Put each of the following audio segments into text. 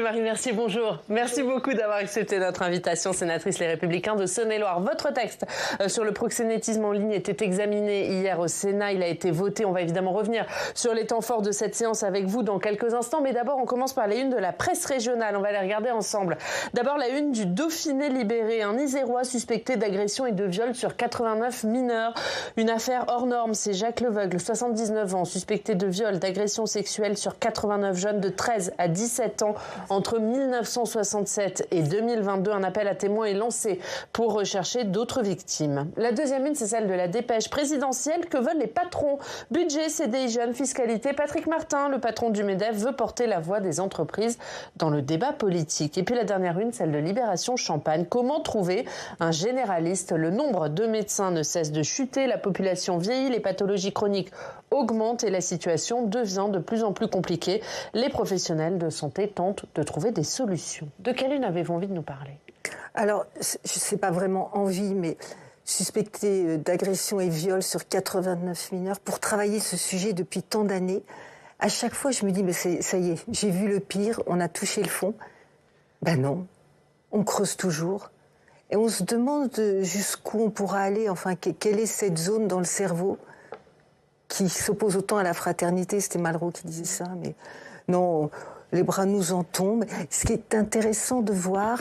Marie Mercier, bonjour. Merci beaucoup d'avoir accepté notre invitation, sénatrice Les Républicains de Saône-et-Loire. Votre texte sur le proxénétisme en ligne était examiné hier au Sénat. Il a été voté. On va évidemment revenir sur les temps forts de cette séance avec vous dans quelques instants. Mais d'abord, on commence par les unes de la presse régionale. On va les regarder ensemble. D'abord, la une du Dauphiné libéré. Un Isérois suspecté d'agression et de viol sur 89 mineurs. Une affaire hors norme. C'est Jacques Leveugle, 79 ans, suspecté de viol, d'agression sexuelle sur 89 jeunes de 13 à 17 ans. Entre 1967 et 2022, un appel à témoins est lancé pour rechercher d'autres victimes. La deuxième une, c'est celle de la dépêche présidentielle. Que veulent les patrons? Budget, CDI jeunes, fiscalité. Patrick Martin, le patron du MEDEF, veut porter la voix des entreprises dans le débat politique. Et puis la dernière une, celle de Libération Champagne. Comment trouver un généraliste? Le nombre de médecins ne cesse de chuter, la population vieillit, les pathologies chroniques augmentent et la situation devient de plus en plus compliquée. Les professionnels de santé tentent de trouver des solutions. De quelle une avez-vous envie de nous parler? Alors, je sais pas vraiment envie, mais suspecté d'agression et viol sur 89 mineurs, pour travailler ce sujet depuis tant d'années, à chaque fois je me dis, mais ça y est, j'ai vu le pire, on a touché le fond. Ben non, on creuse toujours. Et on se demande jusqu'où on pourra aller, enfin, quelle est cette zone dans le cerveau qui s'oppose autant à la fraternité. C'était Malraux qui disait ça, mais non, les bras nous en tombent. Ce qui est intéressant de voir,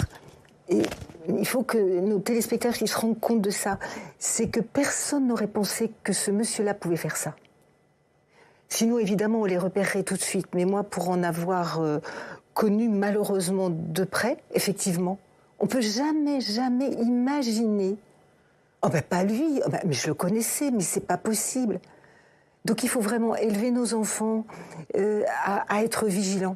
et il faut que nos téléspectateurs se rendent compte de ça, c'est que personne n'aurait pensé que ce monsieur-là pouvait faire ça. Sinon, évidemment, on les repérerait tout de suite. Mais moi, pour en avoir connu malheureusement de près, effectivement, on peut jamais imaginer. Oh ben pas lui, oh ben, mais je le connaissais, mais c'est pas possible. Donc il faut vraiment élever nos enfants à être vigilants.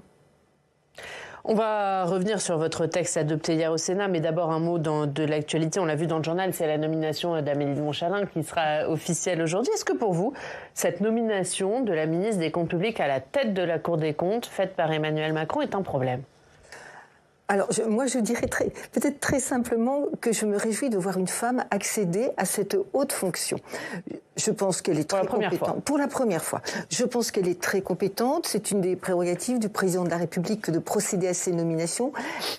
On va revenir sur votre texte adopté hier au Sénat, mais d'abord un mot de l'actualité. On l'a vu dans le journal, c'est la nomination d'Amélie de Montchalin qui sera officielle aujourd'hui. Est-ce que pour vous, cette nomination de la ministre des Comptes publics à la tête de la Cour des comptes, faite par Emmanuel Macron, est un problème? Alors, moi, je dirais peut-être très simplement que je me réjouis de voir une femme accéder à cette haute fonction. Je pense qu'elle est très compétente. Pour la première fois. Je pense qu'elle est très compétente. C'est une des prérogatives du président de la République que de procéder à ces nominations.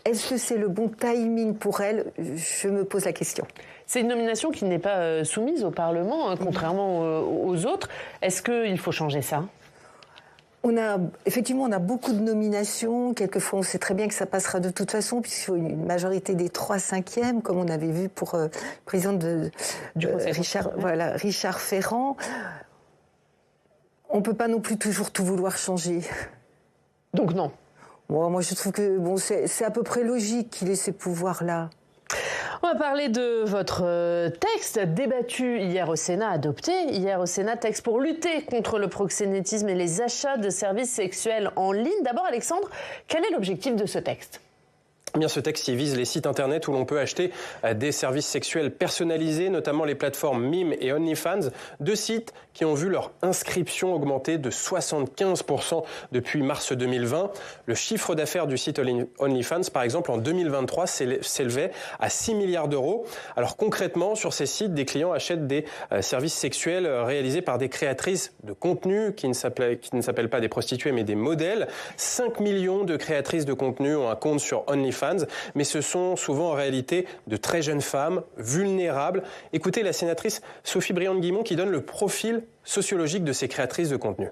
Est-ce que c'est le bon timing pour elle? Je me pose la question. C'est une nomination qui n'est pas soumise au Parlement, hein, contrairement aux autres. Est-ce qu'il faut changer ça? On a beaucoup de nominations. Quelquefois, on sait très bien que ça passera de toute façon, puisqu'il faut une majorité des 3/5, comme on avait vu pour le président du Richard Ferrand. On ne peut pas non plus toujours tout vouloir changer. Donc non. Bon, moi, je trouve que c'est à peu près logique qu'il ait ces pouvoirs-là. On va parler de votre texte débattu hier au Sénat, adopté hier au Sénat, texte pour lutter contre le proxénétisme et les achats de services sexuels en ligne. D'abord, Alexandre, quel est l'objectif de ce texte ? Eh bien, ce texte vise les sites internet où l'on peut acheter des services sexuels personnalisés, notamment les plateformes Mime et OnlyFans, deux sites qui ont vu leur inscription augmenter de 75% depuis mars 2020. Le chiffre d'affaires du site OnlyFans, par exemple, en 2023, s'élevait à 6 milliards d'euros. Alors concrètement, sur ces sites, des clients achètent des services sexuels réalisés par des créatrices de contenu qui ne s'appellent pas des prostituées, mais des modèles. 5 millions de créatrices de contenu ont un compte sur OnlyFans. Mais ce sont souvent en réalité de très jeunes femmes, vulnérables. Écoutez la sénatrice Sophie Briand-Guimond qui donne le profil sociologique de ces créatrices de contenu.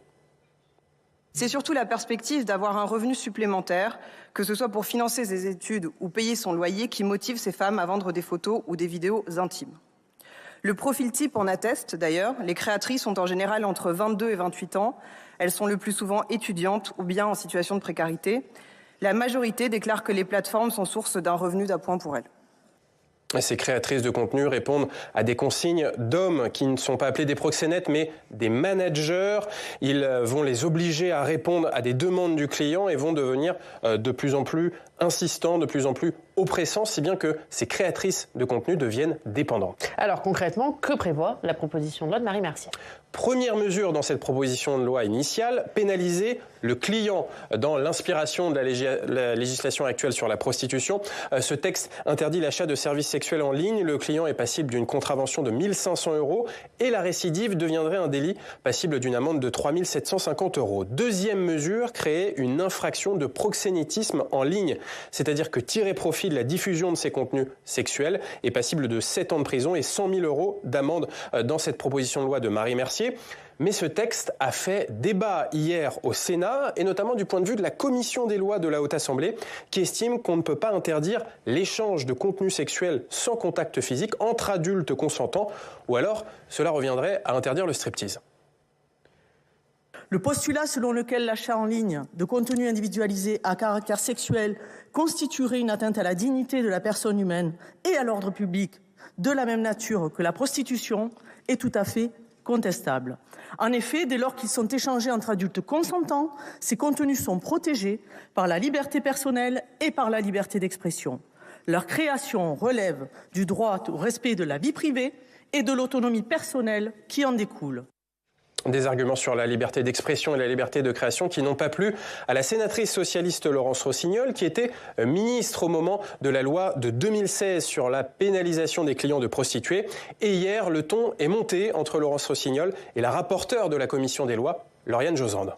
C'est surtout la perspective d'avoir un revenu supplémentaire, que ce soit pour financer ses études ou payer son loyer, qui motive ces femmes à vendre des photos ou des vidéos intimes. Le profil type en atteste d'ailleurs. Les créatrices ont en général entre 22 et 28 ans. Elles sont le plus souvent étudiantes ou bien en situation de précarité. La majorité déclare que les plateformes sont source d'un revenu d'appoint pour elles. Ces créatrices de contenu répondent à des consignes d'hommes qui ne sont pas appelés des proxénètes, mais des managers. Ils vont les obliger à répondre à des demandes du client et vont devenir de plus en plus insistants, de plus en plus oppressant, si bien que ces créatrices de contenu deviennent dépendantes. Alors concrètement, que prévoit la proposition de loi de Marie Mercier ? Première mesure dans cette proposition de loi initiale, pénaliser le client. Dans l'inspiration de la législation actuelle sur la prostitution, ce texte interdit l'achat de services sexuels en ligne. Le client est passible d'une contravention de 1 500 € et la récidive deviendrait un délit passible d'une amende de 3 750 €. Deuxième mesure, créer une infraction de proxénétisme en ligne. C'est-à-dire que tirer profit de la diffusion de ces contenus sexuels est passible de 7 ans de prison et 100 000 € d'amende dans cette proposition de loi de Marie Mercier. Mais ce texte a fait débat hier au Sénat, et notamment du point de vue de la commission des lois de la Haute Assemblée, qui estime qu'on ne peut pas interdire l'échange de contenus sexuels sans contact physique entre adultes consentants, ou alors cela reviendrait à interdire le striptease. Le postulat selon lequel l'achat en ligne de contenus individualisés à caractère sexuel constituerait une atteinte à la dignité de la personne humaine et à l'ordre public de la même nature que la prostitution est tout à fait contestable. En effet, dès lors qu'ils sont échangés entre adultes consentants, ces contenus sont protégés par la liberté personnelle et par la liberté d'expression. Leur création relève du droit au respect de la vie privée et de l'autonomie personnelle qui en découle. Des arguments sur la liberté d'expression et la liberté de création qui n'ont pas plu à la sénatrice socialiste Laurence Rossignol, qui était ministre au moment de la loi de 2016 sur la pénalisation des clients de prostituées. Et hier, le ton est monté entre Laurence Rossignol et la rapporteure de la commission des lois, Lauriane Josande.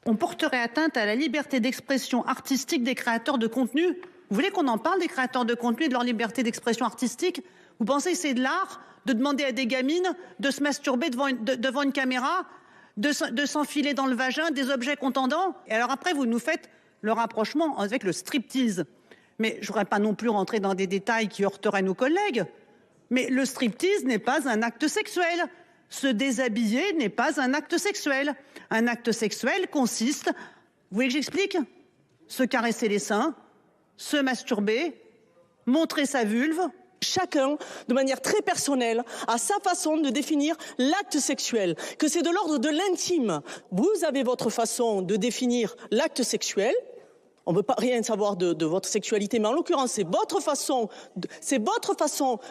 On porterait atteinte à la liberté d'expression artistique des créateurs de contenu. Vous voulez qu'on en parle des créateurs de contenu et de leur liberté d'expression artistique? Vous pensez que c'est de l'art de demander à des gamines de se masturber devant une caméra, de s'enfiler dans le vagin des objets contendants? Et alors après, vous nous faites le rapprochement avec le striptease. Mais je ne voudrais pas non plus rentrer dans des détails qui heurteraient nos collègues. Mais le striptease n'est pas un acte sexuel. Se déshabiller n'est pas un acte sexuel. Un acte sexuel consiste, vous voulez que j'explique? Se caresser les seins, se masturber, montrer sa vulve. Chacun, de manière très personnelle, a sa façon de définir l'acte sexuel, que c'est de l'ordre de l'intime. Vous avez votre façon de définir l'acte sexuel. On ne peut pas rien savoir de votre sexualité, mais en l'occurrence, c'est votre façon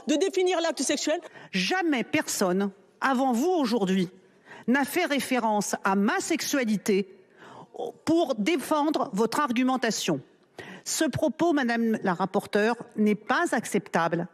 de définir l'acte sexuel. Jamais personne, avant vous aujourd'hui, n'a fait référence à ma sexualité pour défendre votre argumentation. Ce propos, Madame la rapporteure, n'est pas acceptable.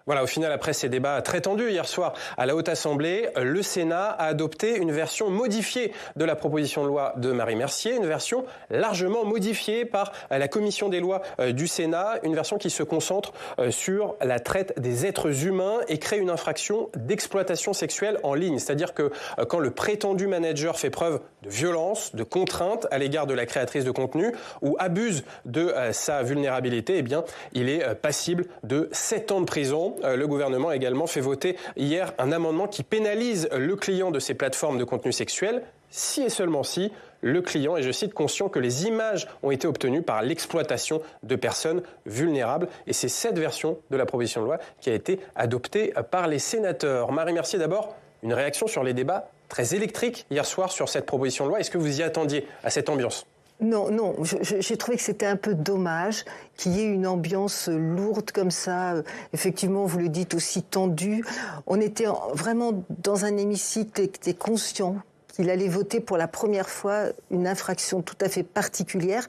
Voilà, au final, après ces débats très tendus hier soir à la Haute Assemblée, le Sénat a adopté une version modifiée de la proposition de loi de Marie Mercier, une version largement modifiée par la commission des lois du Sénat, une version qui se concentre sur la traite des êtres humains et crée une infraction d'exploitation sexuelle en ligne. C'est-à-dire que quand le prétendu manager fait preuve de violence, de contrainte à l'égard de la créatrice de contenu ou abuse de sa vulnérabilité, eh bien, il est passible de 7 ans de prison. Le gouvernement a également fait voter hier un amendement qui pénalise le client de ces plateformes de contenu sexuel si et seulement si le client est, je cite, conscient que les images ont été obtenues par l'exploitation de personnes vulnérables. Et c'est cette version de la proposition de loi qui a été adoptée par les sénateurs. Marie Mercier, d'abord, une réaction sur les débats très électriques hier soir sur cette proposition de loi. Est-ce que vous y attendiez à cette ambiance ? Non, j'ai trouvé que c'était un peu dommage qu'il y ait une ambiance lourde comme ça. Effectivement, vous le dites, aussi tendue. On était vraiment dans un hémicycle qui était conscient qu'il allait voter pour la première fois une infraction tout à fait particulière,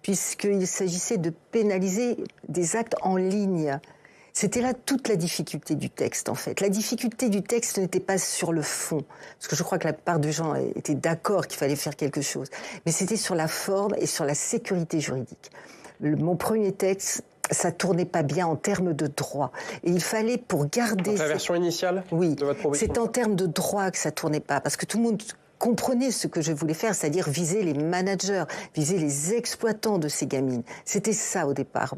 puisqu'il s'agissait de pénaliser des actes en ligne. C'était là toute la difficulté du texte, en fait. La difficulté du texte n'était pas sur le fond, parce que je crois que la plupart des gens étaient d'accord qu'il fallait faire quelque chose, mais c'était sur la forme et sur la sécurité juridique. Mon premier texte, ça tournait pas bien en termes de droit. Et il fallait, pour garder... Donc la version initiale de votre proposition? C'est en termes de droit que ça tournait pas, parce que tout le monde comprenez ce que je voulais faire, c'est-à-dire viser les managers, viser les exploitants de ces gamines. C'était ça au départ,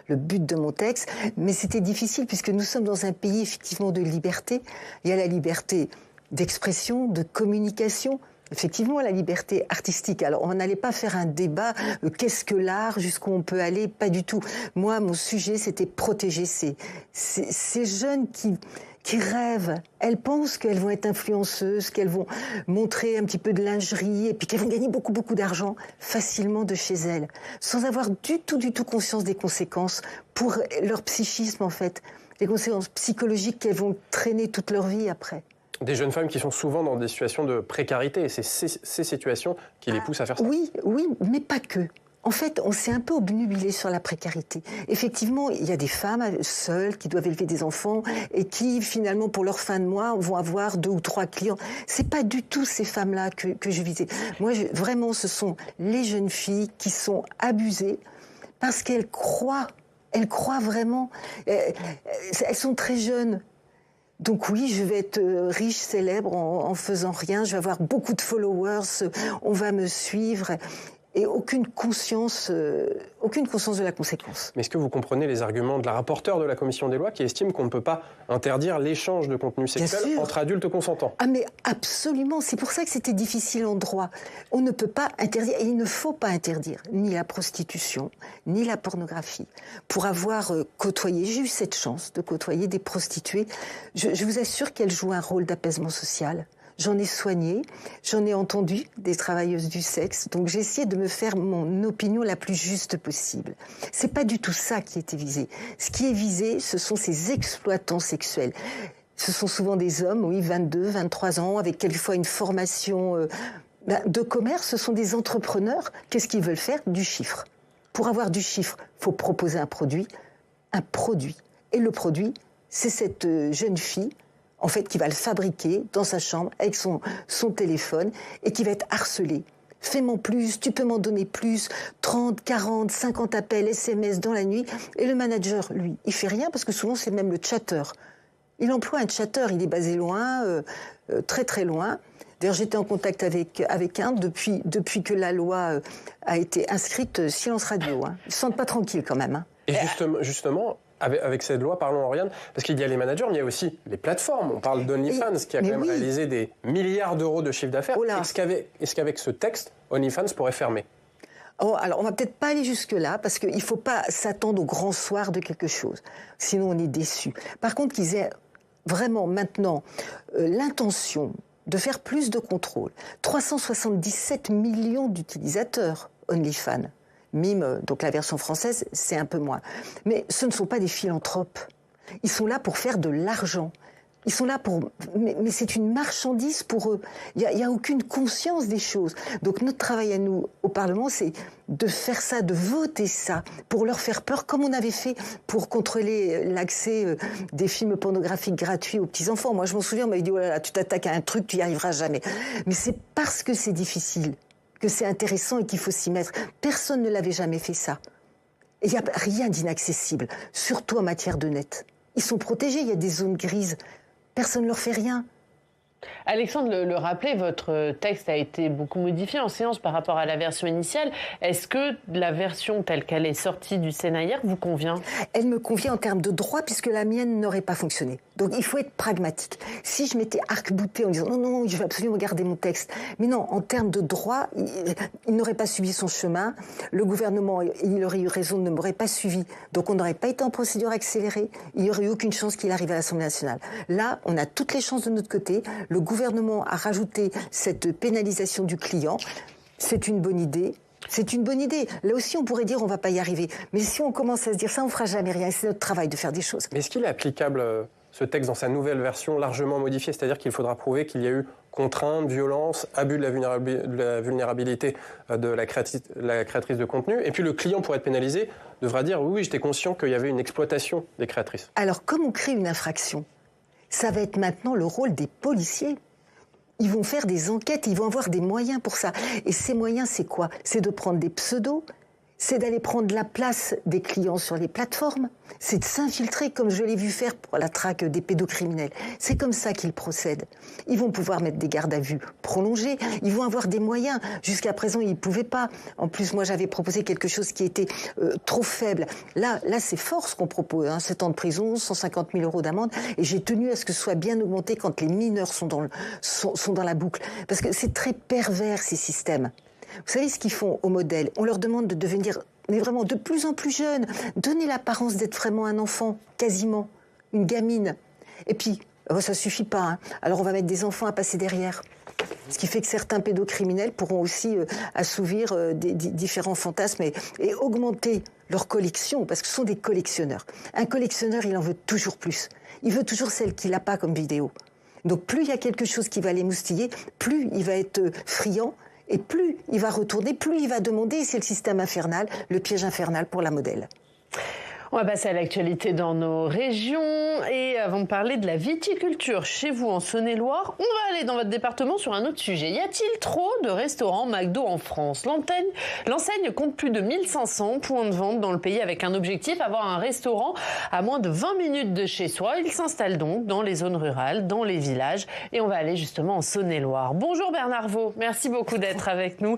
le but de mon texte. Mais c'était difficile puisque nous sommes dans un pays effectivement de liberté. Il y a la liberté d'expression, de communication. Effectivement, la liberté artistique. Alors, on n'allait pas faire un débat, qu'est-ce que l'art, jusqu'où on peut aller, pas du tout. Moi, mon sujet, c'était protéger ces jeunes qui qui rêvent. Elles pensent qu'elles vont être influenceuses, qu'elles vont montrer un petit peu de lingerie et puis qu'elles vont gagner beaucoup, beaucoup d'argent facilement de chez elles, sans avoir du tout conscience des conséquences pour leur psychisme, en fait. Les conséquences psychologiques qu'elles vont traîner toute leur vie après. Des jeunes femmes qui sont souvent dans des situations de précarité, et c'est ces situations qui les poussent à faire ça. Oui, mais pas que. En fait, on s'est un peu obnubilé sur la précarité. Effectivement, il y a des femmes seules qui doivent élever des enfants et qui, finalement, pour leur fin de mois, vont avoir 2 ou 3 clients. C'est pas du tout ces femmes-là que je visais. Moi, vraiment, ce sont les jeunes filles qui sont abusées parce qu'elles croient vraiment. Elles sont très jeunes. Donc oui, je vais être riche, célèbre en faisant rien. Je vais avoir beaucoup de followers. On va me suivre. Et aucune conscience de la conséquence. Mais est-ce que vous comprenez les arguments de la rapporteure de la Commission des lois qui estime qu'on ne peut pas interdire l'échange de contenu sexuel entre adultes consentants? Ah mais absolument, c'est pour ça que c'était difficile en droit. On ne peut pas interdire, et il ne faut pas interdire, ni la prostitution, ni la pornographie. Pour avoir côtoyé, j'ai eu cette chance de côtoyer des prostituées, je vous assure qu'elles jouent un rôle d'apaisement social. J'en ai soigné, j'en ai entendu des travailleuses du sexe, donc j'ai essayé de me faire mon opinion la plus juste possible. C'est pas du tout ça qui était visé. Ce qui est visé, ce sont ces exploitants sexuels. Ce sont souvent des hommes, oui, 22, 23 ans, avec quelquefois une formation de commerce. Ce sont des entrepreneurs. Qu'est-ce qu'ils veulent faire? Du chiffre. Pour avoir du chiffre, il faut proposer un produit. Et le produit, c'est cette jeune fille, en fait, qui va le fabriquer dans sa chambre avec son téléphone et qui va être harcelé. Fais-moi plus, tu peux m'en donner plus, 30, 40, 50 appels, SMS dans la nuit. Et le manager, lui, il fait rien parce que souvent c'est même le chatter. Il emploie un chatter, il est basé loin, très très loin. D'ailleurs, j'étais en contact avec un depuis que la loi a été inscrite, silence radio. Ils ne se sentent pas tranquilles quand même. Et justement avec cette loi, parlons Oriane, parce qu'il y a les managers, mais il y a aussi les plateformes. On parle d'OnlyFans, qui a quand même réalisé des milliards d'euros de chiffre d'affaires. Est-ce qu'avec ce texte, OnlyFans pourrait fermer? Oh, alors, on va peut-être pas aller jusque-là, parce qu'il ne faut pas s'attendre au grand soir de quelque chose. Sinon, on est déçus. Par contre, qu'ils aient vraiment maintenant l'intention de faire plus de contrôle. 377 millions d'utilisateurs OnlyFans. Mime, donc la version française, c'est un peu moins. Mais ce ne sont pas des philanthropes. Ils sont là pour faire de l'argent. Ils sont là pour... Mais c'est une marchandise pour eux. Il n'y a aucune conscience des choses. Donc notre travail à nous, au Parlement, c'est de faire ça, de voter ça, pour leur faire peur, comme on avait fait pour contrôler l'accès des films pornographiques gratuits aux petits-enfants. Moi, je m'en souviens, on m'avait dit, oh là là, tu t'attaques à un truc, tu n'y arriveras jamais. Mais c'est parce que c'est difficile que c'est intéressant et qu'il faut s'y mettre. Personne ne l'avait jamais fait ça. Et il n'y a rien d'inaccessible, surtout en matière de net. Ils sont protégés, il y a des zones grises. Personne ne leur fait rien. Alexandre le rappelait, votre texte a été beaucoup modifié en séance par rapport à la version initiale. Est-ce que la version telle qu'elle est sortie du Sénat hier vous convient? Elle me convient en termes de droit, puisque la mienne n'aurait pas fonctionné. Donc il faut être pragmatique. Si je m'étais arc-boutée en disant non, je vais absolument garder mon texte. Mais non, en termes de droit, il n'aurait pas suivi son chemin. Le gouvernement, il aurait eu raison, ne m'aurait pas suivi. Donc on n'aurait pas été en procédure accélérée. Il n'y aurait eu aucune chance qu'il arrive à l'Assemblée nationale. Là, on a toutes les chances de notre côté. Le gouvernement a rajouté cette pénalisation du client. C'est une bonne idée. C'est une bonne idée. Là aussi, on pourrait dire on ne va pas y arriver. Mais si on commence à se dire ça, on ne fera jamais rien. C'est notre travail de faire des choses. Mais est-ce qu'il est applicable, ce texte, dans sa nouvelle version largement modifiée? C'est-à-dire qu'il faudra prouver qu'il y a eu contrainte, violence, abus de la vulnérabilité de la créatrice de contenu. Et puis le client, pour être pénalisé, devra dire oui, j'étais conscient qu'il y avait une exploitation des créatrices. Alors, comme on crée une infraction, ça va être maintenant le rôle des policiers. Ils vont faire des enquêtes, ils vont avoir des moyens pour ça. Et ces moyens, c'est quoi? C'est de prendre des pseudos, c'est d'aller prendre la place des clients sur les plateformes, c'est de s'infiltrer, comme je l'ai vu faire pour la traque des pédocriminels. C'est comme ça qu'ils procèdent. Ils vont pouvoir mettre des gardes à vue prolongés, ils vont avoir des moyens. Jusqu'à présent, ils ne pouvaient pas. En plus, moi, j'avais proposé quelque chose qui était trop faible. Là, c'est fort ce qu'on propose. 7 ans de prison, 150 000 € d'amende. Et j'ai tenu à ce que ce soit bien augmenté quand les mineurs sont dans la boucle. Parce que c'est très pervers, ces systèmes. Vous savez ce qu'ils font au modèle? On leur demande de devenir, mais vraiment de plus en plus jeunes, donner l'apparence d'être vraiment un enfant, quasiment, une gamine. Et puis, Ça suffit pas, hein. Alors on va mettre des enfants à passer derrière. Ce qui fait que certains pédocriminels pourront aussi assouvir des différents fantasmes et augmenter leur collection, parce que ce sont des collectionneurs. Un collectionneur, il en veut toujours plus. Il veut toujours celle qu'il n'a pas comme vidéo. Donc plus il y a quelque chose qui va l'émoustiller, plus il va être friand, et plus il va retourner, plus il va demander, c'est le système infernal, le piège infernal pour la modèle. On va passer à l'actualité dans nos régions et avant de parler de la viticulture chez vous en Saône-et-Loire, on va aller dans votre département sur un autre sujet. Y a-t-il trop de restaurants McDo en France ? L'enseigne compte plus de 1500 points de vente dans le pays avec un objectif, avoir un restaurant à moins de 20 minutes de chez soi. Il s'installe donc dans les zones rurales, dans les villages et on va aller justement en Saône-et-Loire. Bonjour Bernard Vaux, merci beaucoup d'être avec nous.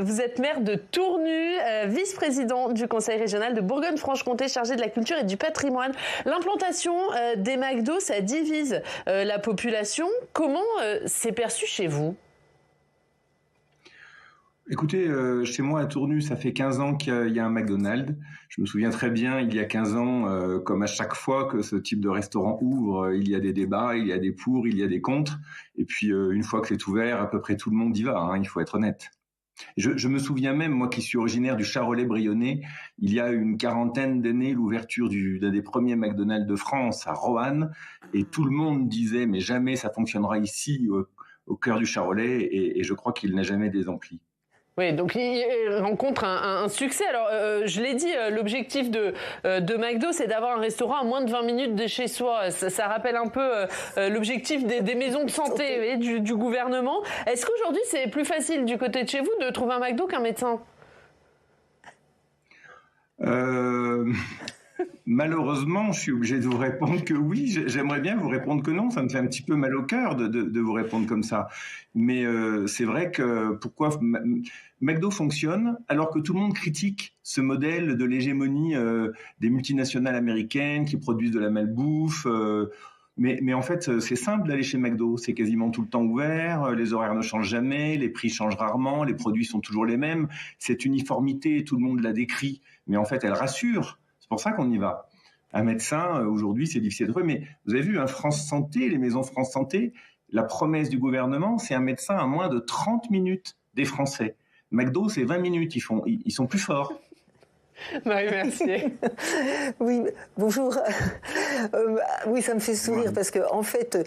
Vous êtes maire de Tournu, vice-président du conseil régional de Bourgogne-Franche-Comté, chargé de la culture et du patrimoine. L'implantation des McDo, ça divise la population. Comment c'est perçu chez vous ? Écoutez, chez moi à Tournu, ça fait 15 ans qu'il y a un McDonald's. Je me souviens très bien, il y a 15 ans, comme à chaque fois que ce type de restaurant ouvre, il y a des débats, il y a des pour, il y a des contre. Et puis, une fois que c'est ouvert, à peu près tout le monde y va, hein, il faut être honnête. Je me souviens même, moi qui suis originaire du Charolais-Brionnais, il y a une quarantaine d'années, l'ouverture d'un des premiers McDonald's de France à Roanne, et tout le monde disait, mais jamais ça fonctionnera ici, au cœur du Charolais, et je crois qu'il n'a jamais désempli. Oui, donc il rencontre un succès. Alors, je l'ai dit, l'objectif de McDo, c'est d'avoir un restaurant à moins de 20 minutes de chez soi. Ça rappelle un peu l'objectif des maisons de santé du gouvernement. Est-ce qu'aujourd'hui, c'est plus facile du côté de chez vous de trouver un McDo qu'un médecin ? Malheureusement, je suis obligé de vous répondre que oui. J'aimerais bien vous répondre que non. Ça me fait un petit peu mal au cœur de vous répondre comme ça. Mais c'est vrai que pourquoi McDo fonctionne alors que tout le monde critique ce modèle de l'hégémonie des multinationales américaines qui produisent de la malbouffe. Mais en fait, c'est simple d'aller chez McDo. C'est quasiment tout le temps ouvert, les horaires ne changent jamais, les prix changent rarement, les produits sont toujours les mêmes. Cette uniformité, tout le monde la décrit, mais en fait, elle rassure. C'est pour ça qu'on y va. Un médecin, aujourd'hui, c'est difficile de trouver. Mais vous avez vu, France Santé, les maisons France Santé, la promesse du gouvernement, c'est un médecin à moins de 30 minutes des Français. McDo, c'est 20 minutes. Ils sont plus forts. Marie Mercier. Oui, bonjour. Oui, ça me fait sourire parce que, en fait,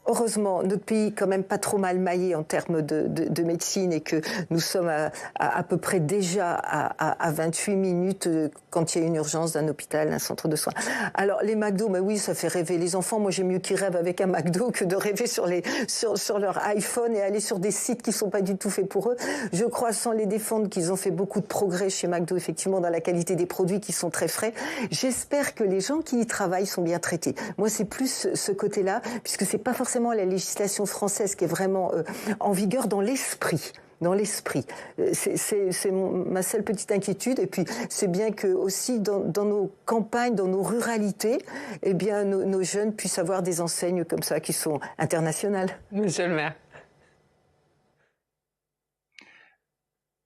heureusement, notre pays est quand même pas trop mal maillé en termes de médecine et que nous sommes à peu près déjà à 28 minutes quand il y a une urgence d'un hôpital, d'un centre de soins. Alors, les McDo, mais oui, ça fait rêver les enfants. Moi, j'aime mieux qu'ils rêvent avec un McDo que de rêver sur leur iPhone et aller sur des sites qui sont pas du tout faits pour eux. Je crois, sans les défendre, qu'ils ont fait beaucoup de progrès chez McDo, effectivement, dans la qualité des produits qui sont très frais. J'espère que les gens qui y travaillent sont bien traités. Moi, c'est plus ce côté-là, puisque c'est pas forcément la législation française qui est vraiment en vigueur dans l'esprit. Dans l'esprit. C'est ma seule petite inquiétude. Et puis, c'est bien que aussi dans nos campagnes, dans nos ruralités, eh bien, nos jeunes puissent avoir des enseignes comme ça qui sont internationales. Monsieur le maire.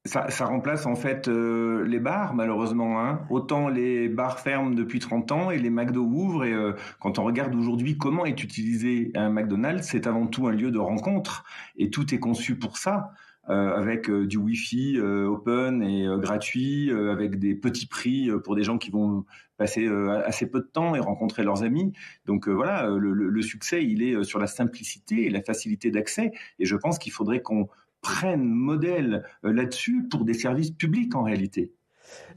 Ça remplace en fait les bars, malheureusement. Hein. Autant les bars ferment depuis 30 ans et les McDo ouvrent. Et quand on regarde aujourd'hui comment est utilisé un McDonald's, c'est avant tout un lieu de rencontre. Et tout est conçu pour ça, avec du Wi-Fi open et gratuit, avec des petits prix pour des gens qui vont passer assez peu de temps et rencontrer leurs amis. Donc voilà, le succès, il est sur la simplicité et la facilité d'accès. Et je pense qu'il faudrait qu'on prennent modèle là-dessus pour des services publics en réalité.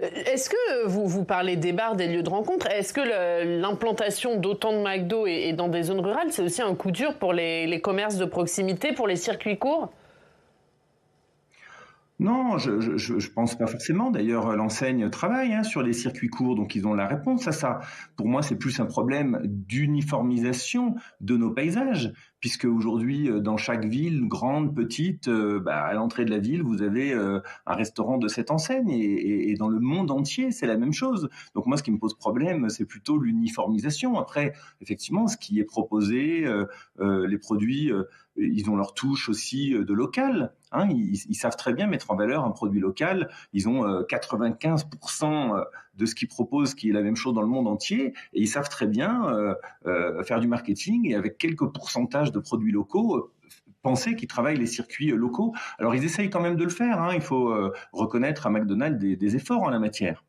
Est-ce que vous parlez des bars, des lieux de rencontre, est-ce que l'implantation d'autant de McDo et dans des zones rurales, c'est aussi un coup dur pour les commerces de proximité, pour les circuits courts ? Non, je pense pas forcément. D'ailleurs, l'enseigne travaille sur les circuits courts, donc ils ont la réponse à ça. Pour moi, c'est plus un problème d'uniformisation de nos paysages, puisque aujourd'hui, dans chaque ville, grande, petite, à l'entrée de la ville, vous avez un restaurant de cette enseigne, et dans le monde entier, c'est la même chose. Donc moi, ce qui me pose problème, c'est plutôt l'uniformisation. Après, effectivement, ce qui est proposé, les produits, ils ont leur touche aussi de local. Hein, ils savent très bien mettre en valeur un produit local. Ils ont 95% de ce qu'ils proposent, qui est la même chose dans le monde entier, et ils savent très bien faire du marketing et avec quelques pourcentages de produits locaux, penser qu'ils travaillent les circuits locaux. Alors ils essayent quand même de le faire, hein. Il faut reconnaître à McDonald's des efforts en la matière.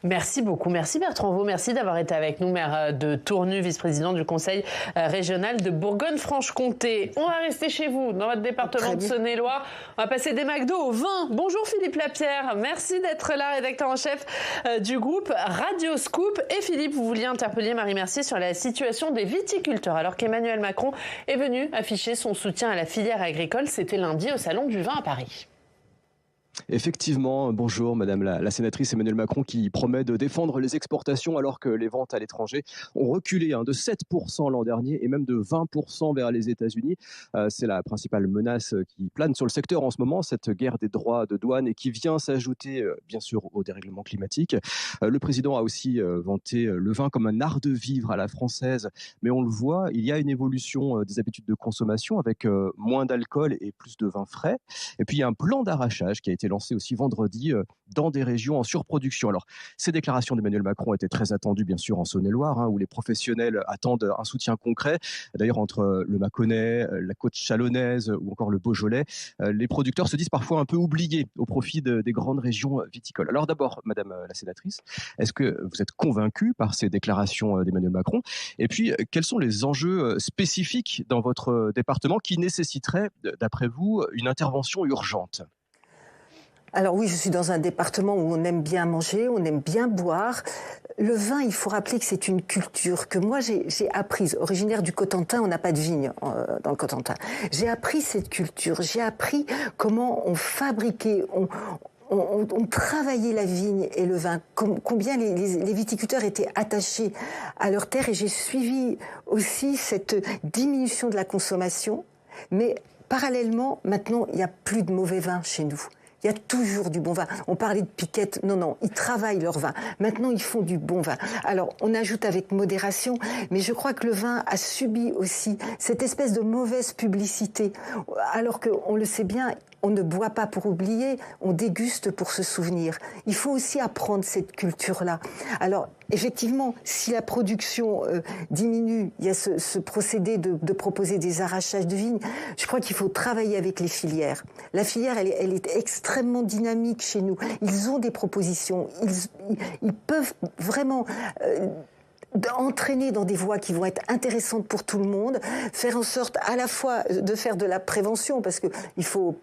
Merci beaucoup. Merci Bertrand Vaud. Merci d'avoir été avec nous, maire de Tournu, vice-président du conseil régional de Bourgogne-Franche-Comté. On va rester chez vous, dans votre département de Saône-et-Loire. On va passer des McDo au vin. Bonjour Philippe Lapierre. Merci d'être là, rédacteur en chef du groupe Radio Scoop. Et Philippe, vous vouliez interpeller Marie Mercier sur la situation des viticulteurs, alors qu'Emmanuel Macron est venu afficher son soutien à la filière agricole. C'était lundi au Salon du Vin à Paris. Effectivement, bonjour Madame la sénatrice Emmanuel Macron qui promet de défendre les exportations alors que les ventes à l'étranger ont reculé de 7% l'an dernier et même de 20% vers les États-Unis. C'est la principale menace qui plane sur le secteur en ce moment, cette guerre des droits de douane et qui vient s'ajouter bien sûr au dérèglement climatique. Le président a aussi vanté le vin comme un art de vivre à la française, mais on le voit, il y a une évolution des habitudes de consommation avec moins d'alcool et plus de vin frais. Et puis il y a un plan d'arrachage qui a été lancé aussi vendredi dans des régions en surproduction. Alors, ces déclarations d'Emmanuel Macron étaient très attendues, bien sûr, en Saône-et-Loire, où les professionnels attendent un soutien concret. D'ailleurs, entre le Mâconnais, la côte chalonnaise ou encore le Beaujolais, les producteurs se disent parfois un peu oubliés au profit des grandes régions viticoles. Alors d'abord, Madame la sénatrice, est-ce que vous êtes convaincue par ces déclarations d'Emmanuel Macron? Et puis, quels sont les enjeux spécifiques dans votre département qui nécessiteraient, d'après vous, une intervention urgente? Alors oui, je suis dans un département où on aime bien manger, on aime bien boire. Le vin, il faut rappeler que c'est une culture que moi j'ai apprise. Originaire du Cotentin, on n'a pas de vigne dans le Cotentin. J'ai appris cette culture, j'ai appris comment on fabriquait, on travaillait la vigne et le vin, combien les viticulteurs étaient attachés à leur terre, et j'ai suivi aussi cette diminution de la consommation. Mais parallèlement, maintenant, il n'y a plus de mauvais vin chez nous. Il y a toujours du bon vin. On parlait de piquettes. Non, ils travaillent leur vin. Maintenant, ils font du bon vin. Alors, on ajoute avec modération, mais je crois que le vin a subi aussi cette espèce de mauvaise publicité. Alors qu'on le sait bien, on ne boit pas pour oublier, on déguste pour se souvenir. Il faut aussi apprendre cette culture-là. Alors, effectivement, si la production diminue, il y a ce procédé de proposer des arrachages de vignes. Je crois qu'il faut travailler avec les filières. La filière, elle est extrêmement dynamique chez nous. Ils ont des propositions. Ils peuvent vraiment entraîner dans des voies qui vont être intéressantes pour tout le monde, faire en sorte à la fois de faire de la prévention, parce que il faut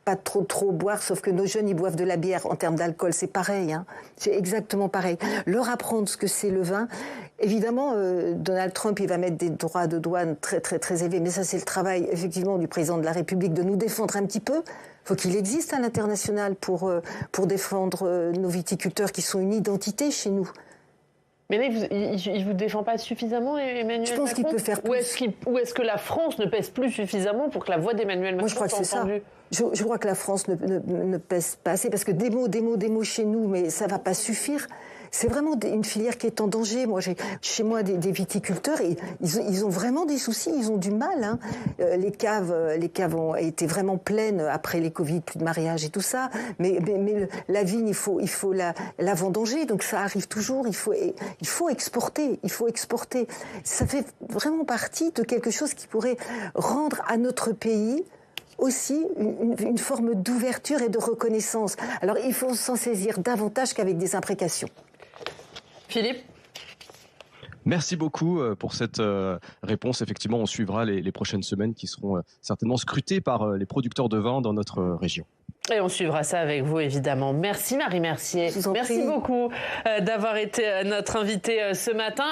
pas trop boire, sauf que nos jeunes, ils boivent de la bière. En termes d'alcool, c'est pareil, c'est exactement pareil. Leur apprendre ce que c'est le vin. Évidemment, Donald Trump, il va mettre des droits de douane très élevés, mais ça, c'est le travail, effectivement, du président de la République de nous défendre un petit peu. Faut qu'il existe à l'international pour défendre nos viticulteurs qui sont une identité chez nous. Mais là, il vous défend pas suffisamment, Emmanuel Macron? Je pense qu'il peut faire plus. Ou est-ce que la France ne pèse plus suffisamment pour que la voix d'Emmanuel Macron soit entendue? Je crois que la France ne pèse pas assez, parce que des mots chez nous, mais ça va pas suffire. C'est vraiment une filière qui est en danger. Moi, j'ai chez moi des viticulteurs et ils ont vraiment des soucis, ils ont du mal. Les caves ont été vraiment pleines après les Covid, plus de mariage et tout ça. Mais la vigne, il faut la vendanger, donc ça arrive toujours. Il faut exporter. Ça fait vraiment partie de quelque chose qui pourrait rendre à notre pays aussi une forme d'ouverture et de reconnaissance. Alors, il faut s'en saisir davantage qu'avec des imprécations. Philippe ? Merci beaucoup pour cette réponse. Effectivement, on suivra les prochaines semaines qui seront certainement scrutées par les producteurs de vin dans notre région. Et on suivra ça avec vous, évidemment. Merci Marie Mercier. Merci beaucoup d'avoir été notre invitée ce matin.